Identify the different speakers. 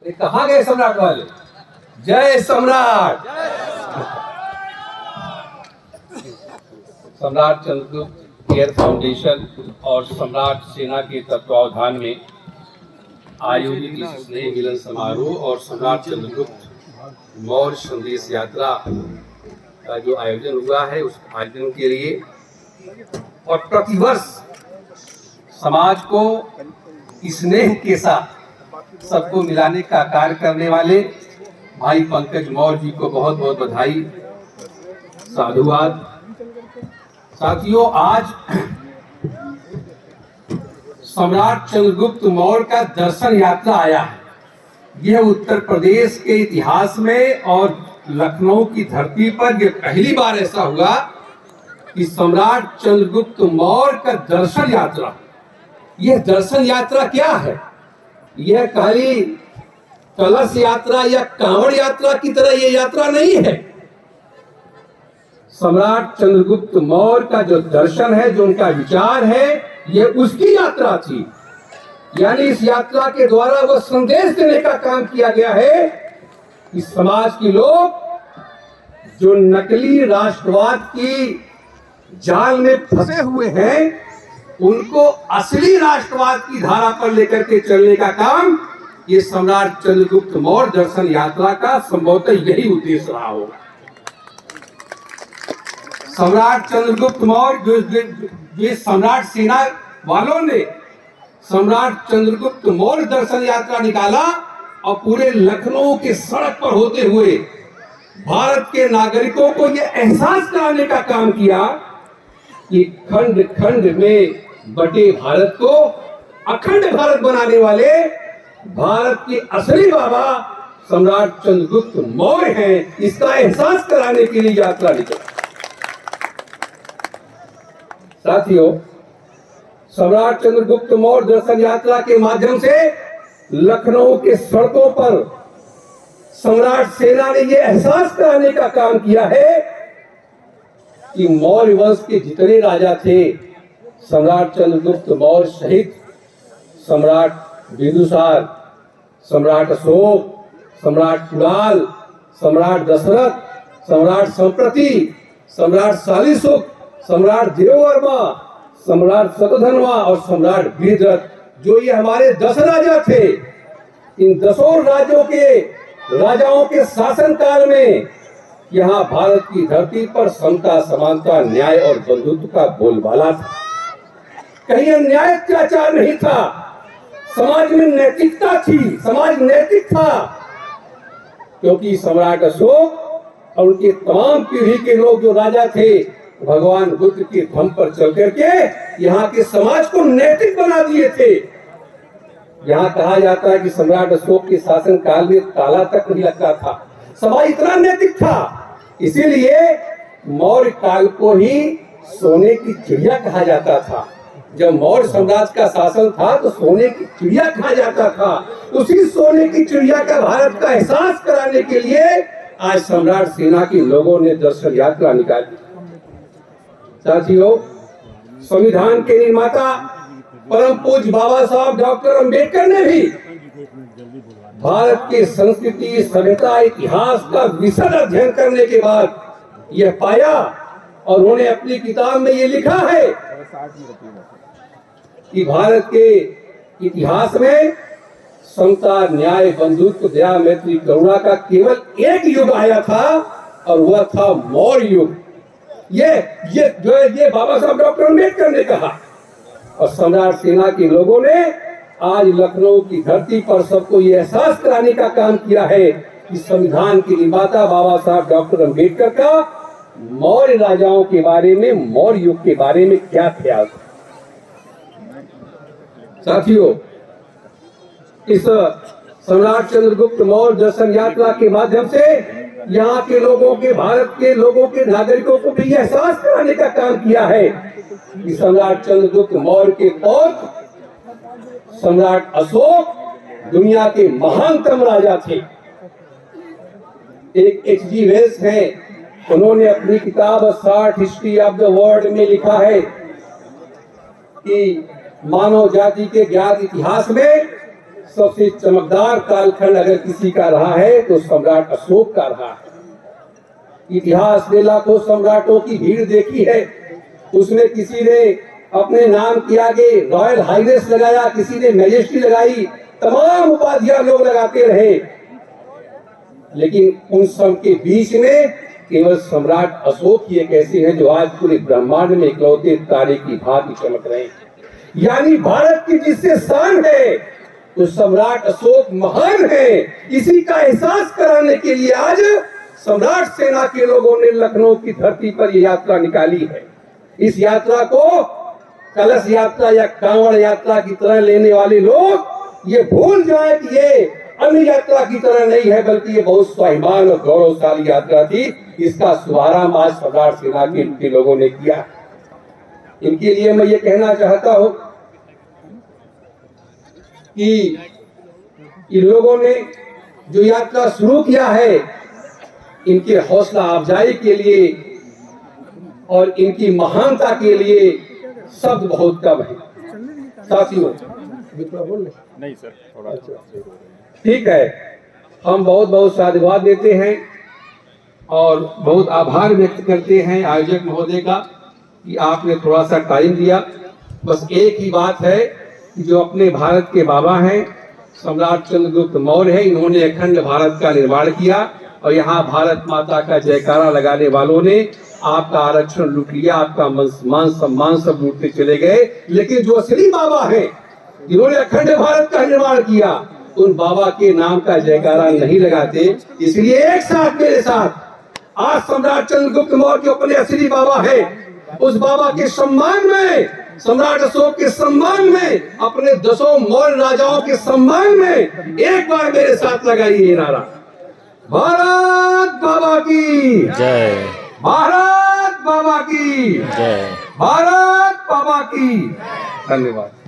Speaker 1: कहाँ गए सम्राट वाले? जय सम्राट। सम्राट चंद्रगुप्त केयर फाउंडेशन और सम्राट सेना के तत्वावधान में आयोजित इस स्नेह मिलन समारोह और सम्राट चंद्रगुप्त मौर्य संदेश यात्रा का जो आयोजन हुआ है, उस आयोजन के लिए और प्रतिवर्ष समाज को स्नेह के साथ सबको मिलाने का कार्य करने वाले भाई पंकज मौर्य जी को बहुत बहुत बधाई, साधुवाद। साथियों, आज सम्राट चंद्रगुप्त मौर्य का दर्शन यात्रा आया है। यह उत्तर प्रदेश के इतिहास में और लखनऊ की धरती पर यह पहली बार ऐसा हुआ कि सम्राट चंद्रगुप्त मौर्य का दर्शन यात्रा। यह दर्शन यात्रा क्या है? यह खाली कलश यात्रा या कांवड़ यात्रा की तरह यह यात्रा नहीं है। सम्राट चंद्रगुप्त मौर्य का जो दर्शन है, जो उनका विचार है, यह उसकी यात्रा थी। यानी इस यात्रा के द्वारा वह संदेश देने का काम किया गया है कि समाज के लोग जो नकली राष्ट्रवाद की जाल में फंसे हुए हैं, उनको असली राष्ट्रवाद की धारा पर लेकर के चलने का काम ये सम्राट चंद्रगुप्त मौर्य दर्शन यात्रा का संभवतः यही उद्देश्य रहा होगा। सम्राट चंद्रगुप्त मौर्य जो सम्राट सेना वालों ने सम्राट चंद्रगुप्त मौर्य दर्शन यात्रा निकाला और पूरे लखनऊ के सड़क पर होते हुए भारत के नागरिकों को यह एहसास कराने का काम किया कि खंड खंड में बटे भारत को अखंड भारत बनाने वाले भारत के असली बाबा सम्राट चंद्रगुप्त मौर्य हैं। इसका एहसास कराने के लिए यात्रा निकली। साथियों, सम्राट चंद्रगुप्त मौर्य दर्शन यात्रा के माध्यम से लखनऊ के सड़कों पर सम्राट सेना ने यह एहसास कराने का काम किया है कि मौर्य वंश के जितने राजा थे, सम्राट चंद्रगुप्त मौर्य सहित सम्राट बिंदुसार, सम्राट अशोक, सम्राट कुणाल, सम्राट दशरथ, सम्राट संप्रति, सम्राट शालिशुक, सम्राट देववर्मा, सम्राट शतधन्वा और सम्राट बृहद्रथ, जो ये हमारे 10 राजा थे, इन 10 राजाओं के शासन काल में यहाँ भारत की धरती पर समता, समानता, न्याय और बंधुत्व का बोलबाला था। कहीं अन्याय अत्याचार नहीं था। समाज में नैतिकता थी, समाज नैतिक था, क्योंकि सम्राट अशोक और उनके तमाम पीढ़ी के लोग जो राजा थे, भगवान बुद्ध के थंब पर चल करके यहाँ के समाज को नैतिक बना दिए थे। यहाँ कहा जाता है कि सम्राट अशोक के शासन काल में ताला तक नहीं लगता था। समाज इतना नैतिक था, इसीलिए मौर्य काल को ही सोने की चिड़िया कहा जाता था। जब मौर्य साम्राज्य का शासन था तो सोने की चिड़िया कहा जाता था। उसी सोने की चिड़िया का भारत का एहसास कराने के लिए आज सम्राट सेना के लोगों ने दर्शन यात्रा निकाली। साथियों, संविधान के निर्माता परम पूज्य बाबा साहब डॉक्टर अंबेडकर ने भी भारत के संस्कृति, सभ्यता, इतिहास का विशद अध्ययन करने के बाद यह पाया और उन्होंने अपनी किताब में ये लिखा है कि भारत के इतिहास में समता, न्याय, बंधुत्व, दया, मैत्री, करुणा का केवल एक युग आया था और वह था मौर्य युग। ये बाबा साहब डॉक्टर अंबेडकर ने कहा और सम्राट सेना के लोगों ने आज लखनऊ की धरती पर सबको ये एहसास कराने का काम किया है कि संविधान के निर्माता बाबा साहब डॉक्टर अंबेडकर का मौर्य राजाओं के बारे में, मौर्य युग के बारे में क्या ख्याल था। साथियों, इस सम्राट चंद्रगुप्त मौर्य दर्शन यात्रा के माध्यम से यहाँ के लोगों के, भारत के लोगों के, नागरिकों को भी एहसास कराने का काम किया है कि सम्राट चंद्रगुप्त मौर्य के पौत्र सम्राट अशोक दुनिया के महानतम राजा थे। एक H.G. वेल्स हैं, उन्होंने अपनी किताब short history of the world में लिखा है कि मानव जाति के ज्ञात इतिहास में सबसे चमकदार कालखंड अगर किसी का रहा है तो सम्राट अशोक का रहा है। इतिहास ने लाखों सम्राटों की भीड़ देखी है, उसमें किसी ने अपने नाम के आगे रॉयल हाइनेस लगाया, किसी ने मैजेस्टी लगाई, तमाम उपाधियां लोग लगाते रहे, लेकिन उन सब के बीच में केवल सम्राट अशोक ही एक ऐसे हैं जो आज पूरे ब्रह्मांड में इकलौते तारे की भांति चमक रहे हैं। यानी भारत की जिससे शान है तो सम्राट अशोक महान है। इसी का एहसास कराने के लिए आज सम्राट सेना के लोगों ने लखनऊ की धरती पर यह यात्रा निकाली है। इस यात्रा को कलश यात्रा या कांवड़ यात्रा की तरह लेने वाले लोग ये भूल जाए कि ये अन्य यात्रा की तरह नहीं है, बल्कि ये बहुत स्वाभिमान और गौरवशाली यात्रा थी। इसका शुभारंभ आज सम्राट सेना के लोगों ने किया। इनके लिए मैं ये कहना चाहता हूं कि इन लोगों ने जो यात्रा शुरू किया है, इनके हौसला अफजाई के लिए और इनकी महानता के लिए शब्द बहुत कम है। साथियों,
Speaker 2: नहीं सर, थोड़ा
Speaker 1: ठीक है, हम बहुत बहुत साधुवाद देते हैं और बहुत आभार व्यक्त करते हैं आयोजक महोदय का कि आपने थोड़ा सा टाइम दिया। बस एक ही बात है कि जो अपने भारत के बाबा हैं सम्राट चंद्रगुप्त मौर्य है, इन्होंने अखंड भारत का निर्माण किया और यहाँ भारत माता का जयकारा लगाने वालों ने आपका आरक्षण लूट लिया, आपका मान सम्मान सब लूटते चले गए। लेकिन जो असली बाबा हैं जिन्होंने अखंड भारत का निर्माण किया, उन बाबा के नाम का जयकारा नहीं लगाते। इसलिए एक साथ मेरे साथ आज सम्राट चंद्रगुप्त मौर्य जो अपने असली बाबा है, उस बाबा के सम्मान में, सम्राट अशोक के सम्मान में, अपने 10 मौर्य राजाओं के सम्मान में एक बार मेरे साथ लगाइए ये नारा, भारत बाबा की
Speaker 2: जय,
Speaker 1: भारत बाबा की
Speaker 2: जय,
Speaker 1: भारत बाबा की। धन्यवाद।